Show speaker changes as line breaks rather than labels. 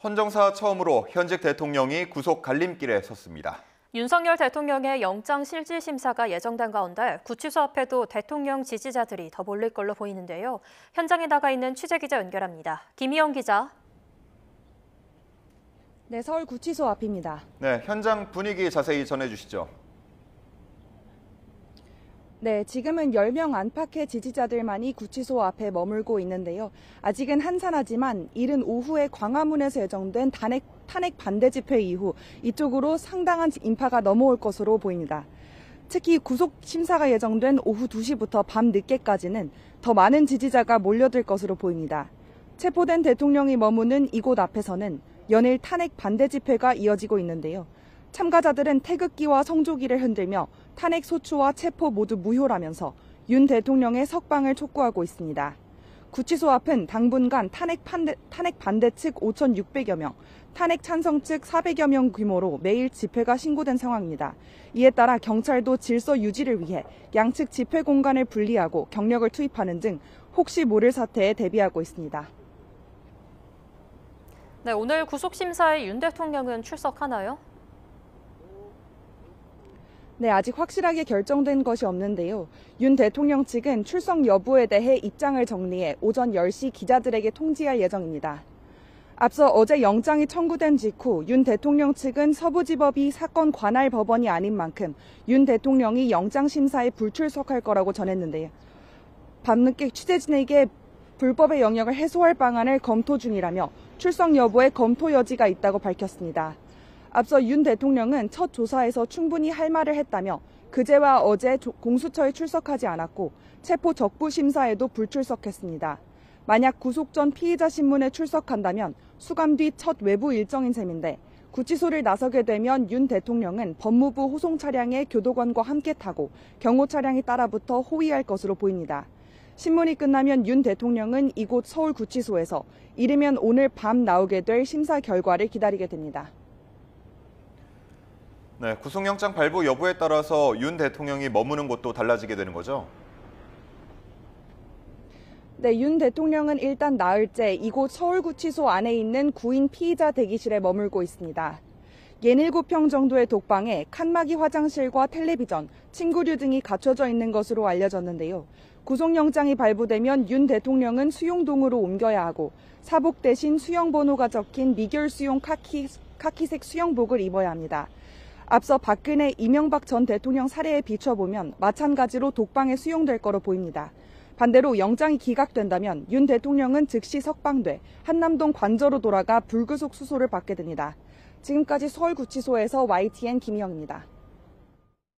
헌정사 처음으로 현직 대통령이 구속 갈림길에 섰습니다.
윤석열 대통령의 영장 실질 심사가 예정된 가운데 구치소 앞에도 대통령 지지자들이 더 몰릴 걸로 보이는데요. 현장에 나가 있는 취재기자 연결합니다. 김희영 기자.
네, 서울 구치소 앞입니다.
네, 현장 분위기 자세히 전해주시죠.
네, 지금은 10명 안팎의 지지자들만이 구치소 앞에 머물고 있는데요. 아직은 한산하지만 이른 오후에 광화문에서 예정된 탄핵 반대 집회 이후 이쪽으로 상당한 인파가 넘어올 것으로 보입니다. 특히 구속 심사가 예정된 오후 2시부터 밤 늦게까지는 더 많은 지지자가 몰려들 것으로 보입니다. 체포된 대통령이 머무는 이곳 앞에서는 연일 탄핵 반대 집회가 이어지고 있는데요. 참가자들은 태극기와 성조기를 흔들며 탄핵 소추와 체포 모두 무효라면서 윤 대통령의 석방을 촉구하고 있습니다. 구치소 앞은 당분간 탄핵 반대 측 5,600여 명, 탄핵 찬성 측 400여 명 규모로 매일 집회가 신고된 상황입니다. 이에 따라 경찰도 질서 유지를 위해 양측 집회 공간을 분리하고 경력을 투입하는 등 혹시 모를 사태에 대비하고 있습니다.
네, 오늘 구속심사에 윤 대통령은 출석하나요?
네, 아직 확실하게 결정된 것이 없는데요. 윤 대통령 측은 출석 여부에 대해 입장을 정리해 오전 10시 기자들에게 통지할 예정입니다. 앞서 어제 영장이 청구된 직후 윤 대통령 측은 서부지법이 사건 관할 법원이 아닌 만큼 윤 대통령이 영장심사에 불출석할 거라고 전했는데요. 밤늦게 취재진에게 불법의 영역을 해소할 방안을 검토 중이라며 출석 여부에 검토 여지가 있다고 밝혔습니다. 앞서 윤 대통령은 첫 조사에서 충분히 할 말을 했다며 그제와 어제 공수처에 출석하지 않았고 체포 적부 심사에도 불출석했습니다. 만약 구속 전 피의자 신문에 출석한다면 수감 뒤 첫 외부 일정인 셈인데 구치소를 나서게 되면 윤 대통령은 법무부 호송 차량에 교도관과 함께 타고 경호 차량이 따라붙어 호위할 것으로 보입니다. 신문이 끝나면 윤 대통령은 이곳 서울 구치소에서 이르면 오늘 밤 나오게 될 심사 결과를 기다리게 됩니다.
네, 구속영장 발부 여부에 따라서 윤 대통령이 머무는 곳도 달라지게 되는 거죠?
네, 윤 대통령은 일단 나흘째 이곳 서울구치소 안에 있는 구인 피의자 대기실에 머물고 있습니다. 67평 정도의 독방에 칸막이 화장실과 텔레비전, 침구류 등이 갖춰져 있는 것으로 알려졌는데요. 구속영장이 발부되면 윤 대통령은 수용동으로 옮겨야 하고 사복 대신 수영번호가 적힌 미결 수용 카키색 수영복을 입어야 합니다. 앞서 박근혜, 이명박 전 대통령 사례에 비춰보면 마찬가지로 독방에 수용될 거로 보입니다. 반대로 영장이 기각된다면 윤 대통령은 즉시 석방돼 한남동 관저로 돌아가 불구속 수소를 받게 됩니다. 지금까지 서울구치소에서 YTN 김희영입니다.